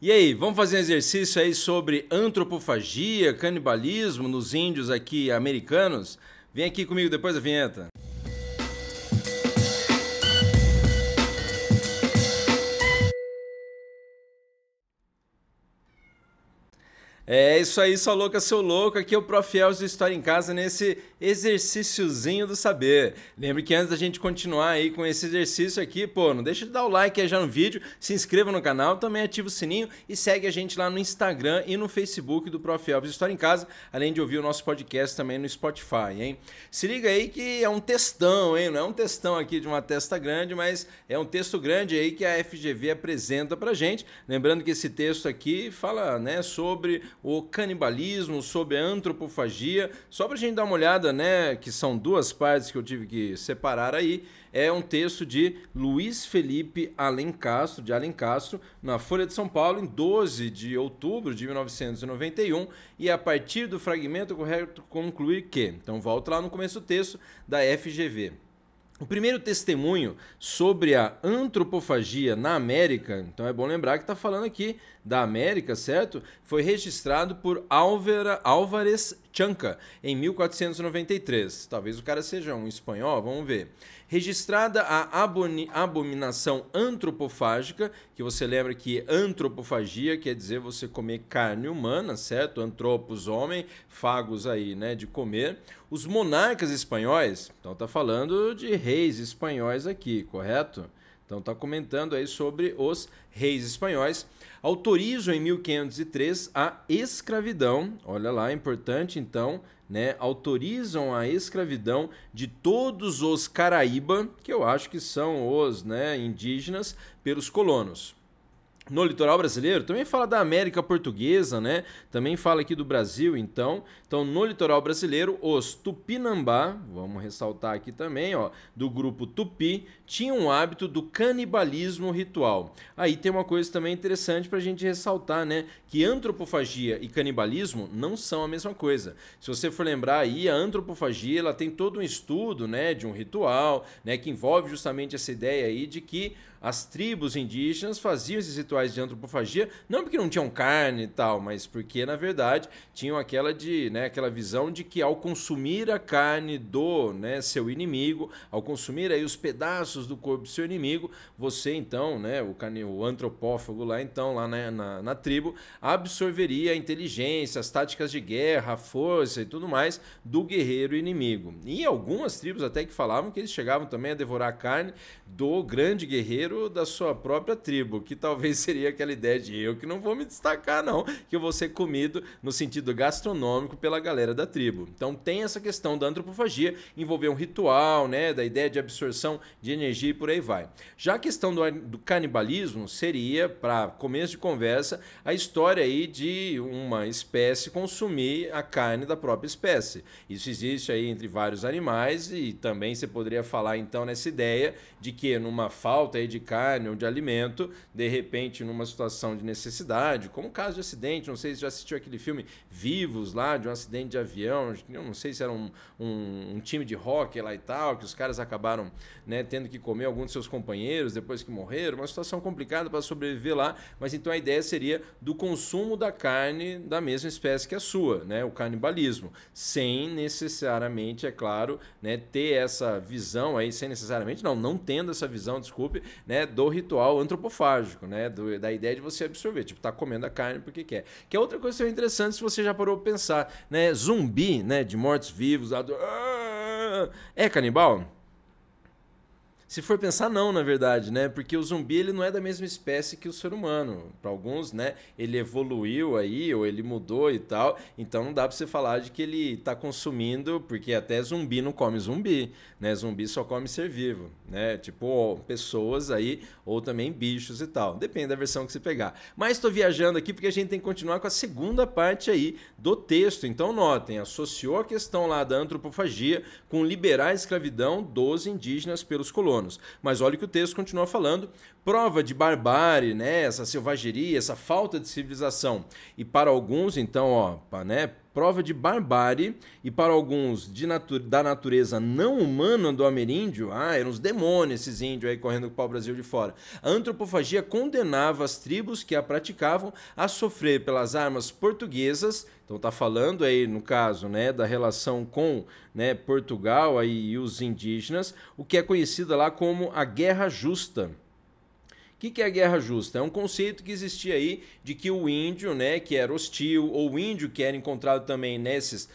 E aí, vamos fazer um exercício aí sobre antropofagia, canibalismo nos índios aqui americanos? Vem aqui comigo depois da vinheta. É isso aí, sua louca, seu louco. Aqui é o Prof. Elvis do História em Casa nesse exercíciozinho do saber. Lembre que antes da gente continuar aí com esse exercício aqui, pô, não deixa de dar o like aí já no vídeo, se inscreva no canal, também ativa o sininho e segue a gente lá no Instagram e no Facebook do Prof. Elvis do História em Casa, além de ouvir o nosso podcast também no Spotify, hein? Se liga aí que é um textão, hein? Não é um textão aqui de uma testa grande, mas é um texto grande aí que a FGV apresenta pra gente. Lembrando que esse texto aqui fala, né, sobre o canibalismo, sobre a antropofagia. Só para a gente dar uma olhada, né, que são duas partes que eu tive que separar aí. É um texto de Luiz Felipe Alencastro, de Alencastro, na Folha de São Paulo, em 12 de outubro de 1991. E a partir do fragmento correto concluir que... Então volta lá no começo do texto da FGV. O primeiro testemunho sobre a antropofagia na América, então é bom lembrar que está falando aqui da América, certo? Foi registrado por Álvares Chanca, em 1493. Talvez o cara seja um espanhol, vamos ver. Registrada a abominação antropofágica, que você lembra que antropofagia quer dizer você comer carne humana, certo? Antropos, homem, fagos aí, né, de comer. Os monarcas espanhóis, então tá falando de reis espanhóis aqui, correto? Então está comentando aí sobre os reis espanhóis. Autorizam em 1503 a escravidão, olha lá, importante então, né? Autorizam a escravidão de todos os Caraíba, que eu acho que são os, né, indígenas, pelos colonos. No litoral brasileiro, também fala da América Portuguesa, né? Também fala aqui do Brasil, então. Então, no litoral brasileiro, os Tupinambá, vamos ressaltar aqui também, ó, do grupo Tupi, tinham o hábito do canibalismo ritual. Aí tem uma coisa também interessante para a gente ressaltar, né? Que antropofagia e canibalismo não são a mesma coisa. Se você for lembrar aí, a antropofagia, ela tem todo um estudo, né, de um ritual, né, que envolve justamente essa ideia aí de que as tribos indígenas faziam esses rituais de antropofagia, não porque não tinham carne e tal, mas porque, na verdade, tinham aquela visão de que ao consumir a carne do, né, seu inimigo, ao consumir aí os pedaços do corpo do seu inimigo, você então, né, o antropófago lá, então, lá na tribo, absorveria a inteligência, as táticas de guerra, a força e tudo mais do guerreiro inimigo. E algumas tribos até que falavam que eles chegavam também a devorar a carne do grande guerreiro da sua própria tribo, que talvez seria aquela ideia de eu que não vou me destacar não, que eu vou ser comido no sentido gastronômico pela galera da tribo. Então tem essa questão da antropofagia, envolver um ritual, né, da ideia de absorção de energia e por aí vai. Já a questão do canibalismo seria, para começo de conversa, a história aí de uma espécie consumir a carne da própria espécie. Isso existe aí entre vários animais e também você poderia falar então nessa ideia de que numa falta aí de carne ou de alimento, de repente numa situação de necessidade, como caso de acidente, não sei se já assistiu aquele filme Vivos lá, de um acidente de avião, eu não sei se era um time de hóquei lá e tal, que os caras acabaram, né, tendo que comer alguns de seus companheiros depois que morreram, uma situação complicada para sobreviver lá, mas então a ideia seria do consumo da carne da mesma espécie que a sua, né, o canibalismo, sem necessariamente, é claro, né, ter essa visão aí, sem necessariamente, não tendo essa visão, desculpe, né, do ritual antropofágico, né, da ideia de você absorver, tipo, tá comendo a carne porque quer. Que é outra coisa que é interessante se você já parou pra pensar, né, zumbi, né, de mortos-vivos, é canibal? Se for pensar, não, na verdade, né? Porque o zumbi ele não é da mesma espécie que o ser humano. Para alguns, né? Ele evoluiu aí, ou ele mudou e tal. Então não dá para você falar de que ele está consumindo, porque até zumbi não come zumbi, né? Zumbi só come ser vivo, né? Tipo, pessoas aí, ou também bichos e tal. Depende da versão que você pegar. Mas estou viajando aqui porque a gente tem que continuar com a segunda parte aí do texto. Então notem, associou a questão lá da antropofagia com liberar a escravidão dos indígenas pelos colonos. Mas olha o que o texto continua falando. prova de barbárie, né? Essa selvageria, essa falta de civilização. E para alguns, então, ó, né? Prova de barbárie e para alguns da natureza não humana do ameríndio, eram os demônios esses índios aí correndo para o Brasil de fora. A antropofagia condenava as tribos que a praticavam a sofrer pelas armas portuguesas. Então tá falando aí, no caso, né, da relação com, né, Portugal aí, e os indígenas, o que é conhecido lá como a Guerra Justa. O que é a guerra justa? É um conceito que existia aí de que o índio, né, que era hostil, ou o índio que era encontrado também nesses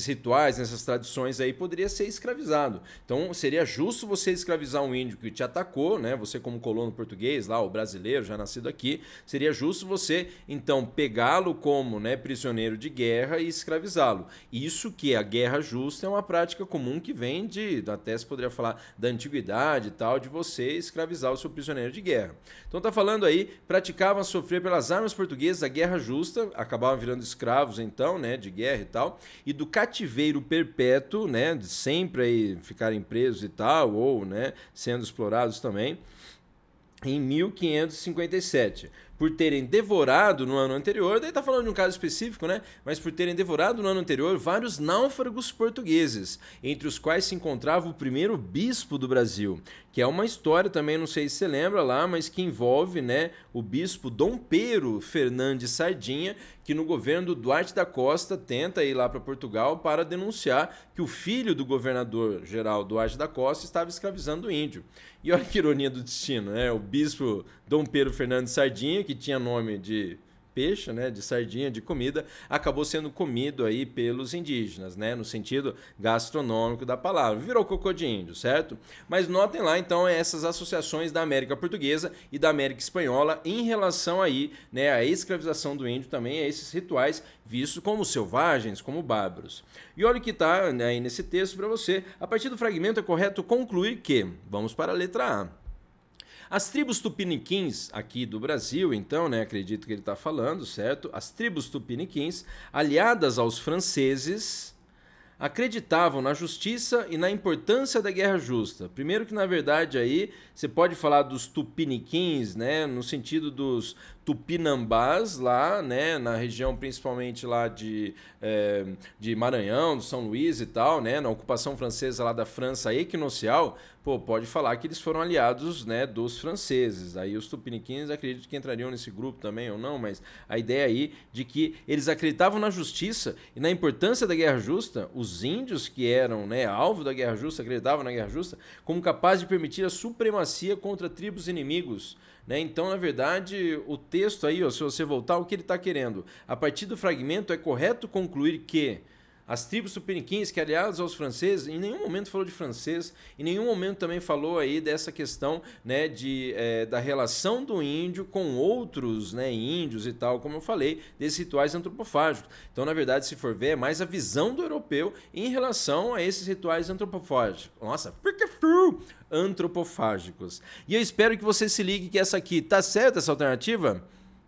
rituais, nessas tradições aí, poderia ser escravizado. Então seria justo você escravizar um índio que te atacou, né, você como colono português, lá, o brasileiro, já nascido aqui, seria justo você, então, pegá-lo como, né, prisioneiro de guerra e escravizá-lo. Isso que é a guerra justa é uma prática comum que vem até se poderia falar da antiguidade e tal, de você escravizar o seu prisioneiro de guerra. Então tá falando aí, praticavam sofrer pelas armas portuguesas a guerra justa, acabavam virando escravos então, né, de guerra e tal, e do cativeiro perpétuo, né, de sempre aí ficarem presos e tal, ou, né, sendo explorados também, em 1557. Por terem devorado no ano anterior, daí tá falando de um caso específico, né? Mas por terem devorado no ano anterior vários náufragos portugueses, entre os quais se encontrava o primeiro bispo do Brasil, que é uma história também, não sei se você lembra lá, mas que envolve, né, o bispo Dom Pero Fernandes Sardinha, que no governo do Duarte da Costa tenta ir lá para Portugal para denunciar que o filho do governador-geral Duarte da Costa estava escravizando o índio. E olha que ironia do destino, né? O bispo Dom Pero Fernandes Sardinha, que tinha nome de peixe, né, de sardinha, de comida, acabou sendo comido aí pelos indígenas, né, no sentido gastronômico da palavra. Virou cocô de índio, certo? Mas notem lá, então, essas associações da América Portuguesa e da América Espanhola em relação aí, né, à escravização do índio também, a esses rituais vistos como selvagens, como bárbaros. E olha o que está aí nesse texto para você. A partir do fragmento é correto concluir que, vamos para a letra A. As tribos tupiniquins aqui do Brasil, então, né, acredito que ele está falando, certo? As tribos tupiniquins, aliadas aos franceses, acreditavam na justiça e na importância da guerra justa. Primeiro que, na verdade, aí você pode falar dos tupiniquins, né, no sentido dos tupinambás lá, né, na região principalmente lá de Maranhão, do São Luís e tal, né, na ocupação francesa lá da França equinocial, pô, pode falar que eles foram aliados, né, dos franceses. Aí os tupiniquins acredito que entrariam nesse grupo também ou não, mas a ideia aí de que eles acreditavam na justiça e na importância da guerra justa, os índios que eram, né, alvo da guerra justa, acreditavam na guerra justa, como capaz de permitir a supremacia contra tribos inimigos. Né? Então, na verdade, o texto aí, ó, se você voltar, o que ele está querendo? A partir do fragmento é correto concluir que as tribos tupiniquins, que aliadas aos franceses, em nenhum momento falou de francês, em nenhum momento também falou aí dessa questão, né, da relação do índio com outros, né, índios e tal, como eu falei, desses rituais antropofágicos. Então, na verdade, se for ver, é mais a visão do europeu em relação a esses rituais antropofágicos. Nossa, antropofágicos. E eu espero que você se ligue que essa aqui, tá certa essa alternativa?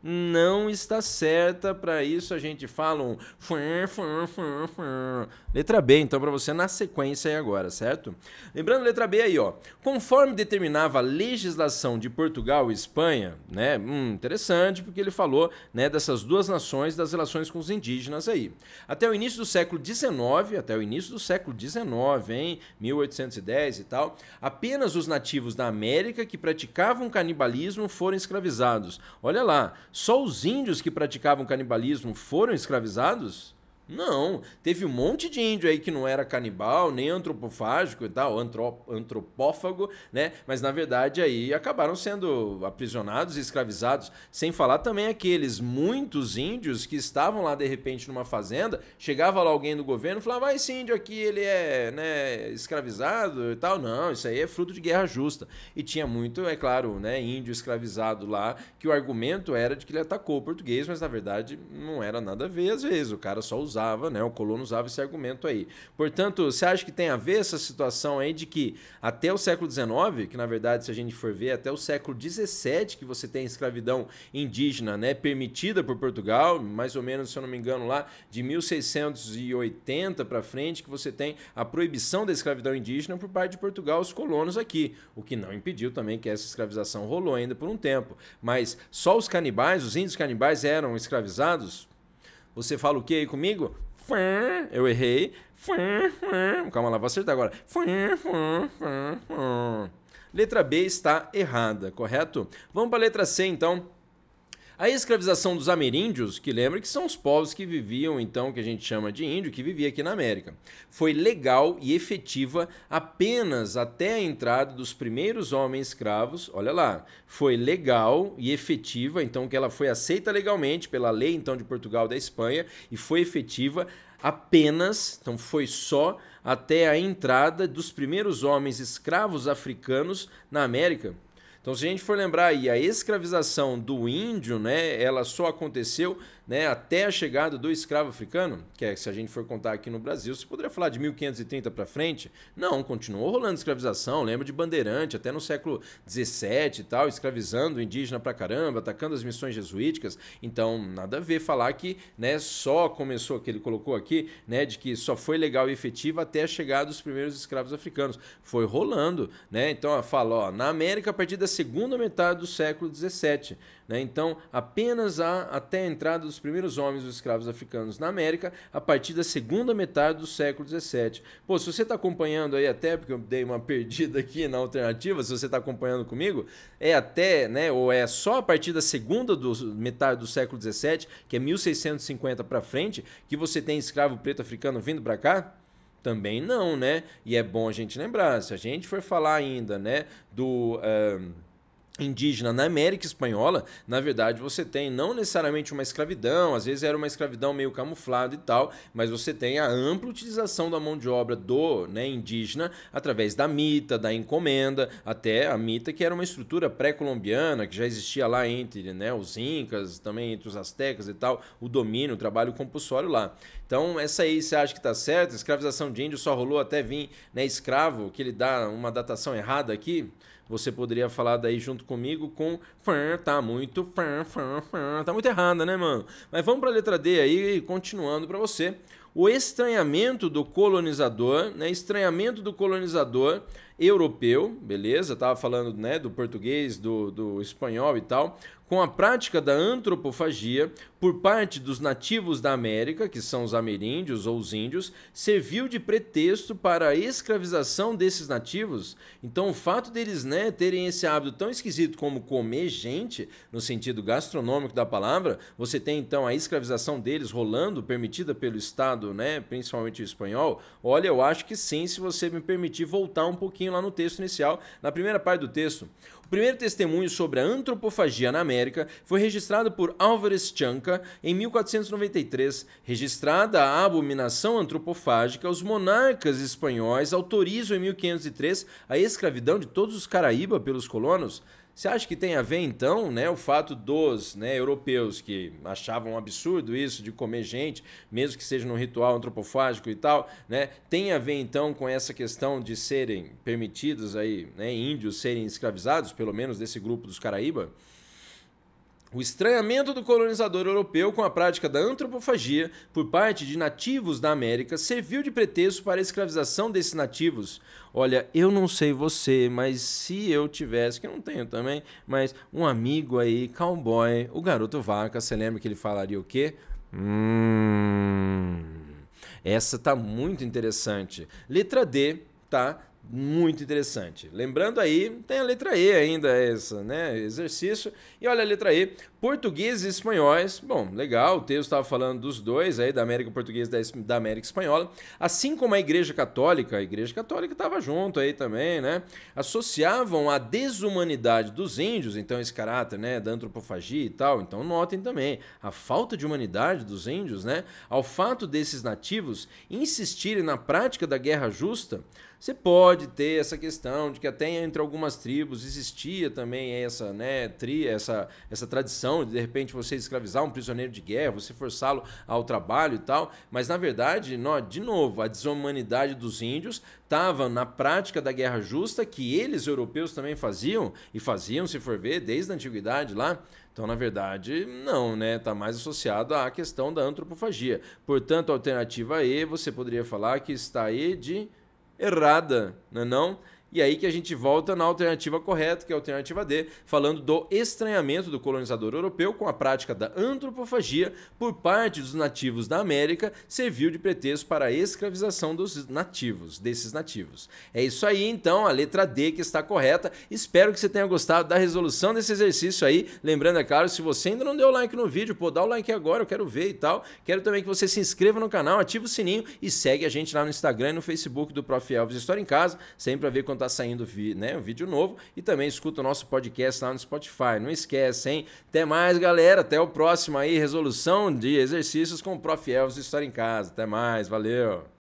Não está certa, para isso a gente fala um letra B, então para você na sequência aí agora, certo? Lembrando letra B aí, ó, conforme determinava a legislação de Portugal e Espanha, né? Interessante, porque ele falou, né, dessas duas nações, das relações com os indígenas aí. Até o início do século XIX, hein, 1810 e tal, apenas os nativos da América que praticavam canibalismo foram escravizados. Olha lá, só os índios que praticavam canibalismo foram escravizados? Não, teve um monte de índio aí que não era canibal, nem antropofágico e tal, antropófago, né? Mas na verdade aí acabaram sendo aprisionados e escravizados, sem falar também aqueles muitos índios que estavam lá de repente numa fazenda, chegava lá alguém do governo e falava, esse índio aqui ele é, né, escravizado e tal. Não, isso aí é fruto de guerra justa. E tinha muito, é claro, né, índio escravizado lá, que o argumento era de que ele atacou o português, mas na verdade não era nada a ver às vezes, o cara só usava usava, né, o colono usava esse argumento aí. Portanto, você acha que tem a ver essa situação aí de que até o século XIX, que na verdade, se a gente for ver, até o século XVII que você tem escravidão indígena, né, permitida por Portugal, mais ou menos, se eu não me engano, lá de 1680 para frente, que você tem a proibição da escravidão indígena por parte de Portugal, os colonos aqui, o que não impediu também que essa escravização rolou ainda por um tempo. Mas só os canibais, os índios canibais eram escravizados? Você fala o que aí comigo? Eu errei. Calma lá, vou acertar agora. Letra B está errada, correto? Vamos para a letra C, então. A escravização dos ameríndios, que lembra que são os povos que viviam, então, que a gente chama de índio, que vivia aqui na América, foi legal e efetiva apenas até a entrada dos primeiros homens escravos. Olha lá, foi legal e efetiva, então que ela foi aceita legalmente pela lei, então, de Portugal e da Espanha, e foi efetiva apenas, então foi só até a entrada dos primeiros homens escravos africanos na América. Então, se a gente for lembrar aí, a escravização do índio, né, ela só aconteceu, né, até a chegada do escravo africano, que é, se a gente for contar aqui no Brasil, você poderia falar de 1530 para frente? Não, continuou rolando escravização, lembra de Bandeirante, até no século XVII e tal, escravizando o indígena pra caramba, atacando as missões jesuíticas. Então, nada a ver falar que, né, só começou, que ele colocou aqui, né, de que só foi legal e efetivo até a chegada dos primeiros escravos africanos. Foi rolando, né? Então, fala, ó, na América a partir da segunda metade do século XVII, né? Então, apenas até a entrada dos primeiros homens dos escravos africanos na América, a partir da segunda metade do século XVII. Pô, se você está acompanhando aí até, porque eu dei uma perdida aqui na alternativa, se você está acompanhando comigo, é até, né, ou é só a partir da segunda metade do século XVII, que é 1650 para frente, que você tem escravo preto africano vindo para cá? Também não, né? E é bom a gente lembrar, se a gente for falar ainda, né, do indígena na América Espanhola, na verdade você tem não necessariamente uma escravidão, às vezes era uma escravidão meio camuflada e tal, mas você tem a ampla utilização da mão de obra do, né, indígena através da mita, da encomenda, até a mita, que era uma estrutura pré-colombiana que já existia lá entre, né, os incas, também entre os astecas e tal, o domínio, o trabalho compulsório lá. Então, essa aí você acha que está certo? A escravização de índio só rolou até vir, né, escravo, que ele dá uma datação errada aqui? Você poderia falar daí junto comigo com tá muito errada, né, mano? Mas vamos para a letra D aí, continuando para você. O estranhamento do colonizador, né? Estranhamento do colonizador europeu, beleza? Tava falando, né, do português, do espanhol e tal, com a prática da antropofagia por parte dos nativos da América, que são os ameríndios ou os índios, serviu de pretexto para a escravização desses nativos. Então, o fato deles, né, terem esse hábito tão esquisito como comer gente, no sentido gastronômico da palavra, você tem então a escravização deles rolando, permitida pelo Estado, né, principalmente o espanhol. Olha, eu acho que sim, se você me permitir voltar um pouquinho lá no texto inicial, na primeira parte do texto. O primeiro testemunho sobre a antropofagia na América foi registrado por Álvares Chanca em 1493. Registrada a abominação antropofágica, os monarcas espanhóis autorizam em 1503 a escravidão de todos os Caraíba pelos colonos. Você acha que tem a ver, então, né, o fato dos, né, europeus que achavam um absurdo isso de comer gente, mesmo que seja num ritual antropofágico e tal, né, tem a ver, então, com essa questão de serem permitidos aí, né, índios serem escravizados, pelo menos desse grupo dos Caraíba? O estranhamento do colonizador europeu com a prática da antropofagia por parte de nativos da América serviu de pretexto para a escravização desses nativos. Olha, eu não sei você, mas se eu tivesse, que eu não tenho também, mas um amigo aí, cowboy, o garoto vaca, você lembra que ele falaria o quê? Essa tá muito interessante. Letra D, tá? Muito interessante. Lembrando aí, tem a letra E ainda, essa, né? Exercício. E olha a letra E. Portugueses e espanhóis. Bom, legal, o texto estava falando dos dois aí, da América Portuguesa e da América Espanhola. Assim como a Igreja Católica estava junto aí também, né? Associavam a desumanidade dos índios, então esse caráter, né, da antropofagia e tal. Então notem também a falta de humanidade dos índios, né? Ao fato desses nativos insistirem na prática da guerra justa, Você pode ter essa questão de que até entre algumas tribos existia também essa, né, essa tradição de repente você escravizar um prisioneiro de guerra, você forçá-lo ao trabalho e tal, mas na verdade, de novo, a desumanidade dos índios estava na prática da guerra justa que eles, europeus, também faziam, e faziam, se for ver, desde a antiguidade lá. Então, na verdade, não, né? Está mais associado à questão da antropofagia. Portanto, a alternativa E, você poderia falar que está aí de errada, não é não? E aí que a gente volta na alternativa correta, que é a alternativa D, falando do estranhamento do colonizador europeu com a prática da antropofagia por parte dos nativos da América, serviu de pretexto para a escravização desses nativos. É isso aí, então, a letra D que está correta. Espero que você tenha gostado da resolução desse exercício aí. Lembrando, é claro, se você ainda não deu like no vídeo, pô, dá o like agora, eu quero ver e tal. Quero também que você se inscreva no canal, ative o sininho e segue a gente lá no Instagram e no Facebook do Prof. Elvis História em Casa, sempre para ver quando tá saindo né, um vídeo novo, e também escuta o nosso podcast lá no Spotify. Não esquece, hein? Até mais, galera. Até o próximo aí, resolução de exercícios com o Prof. Elvis História em Casa. Até mais, valeu!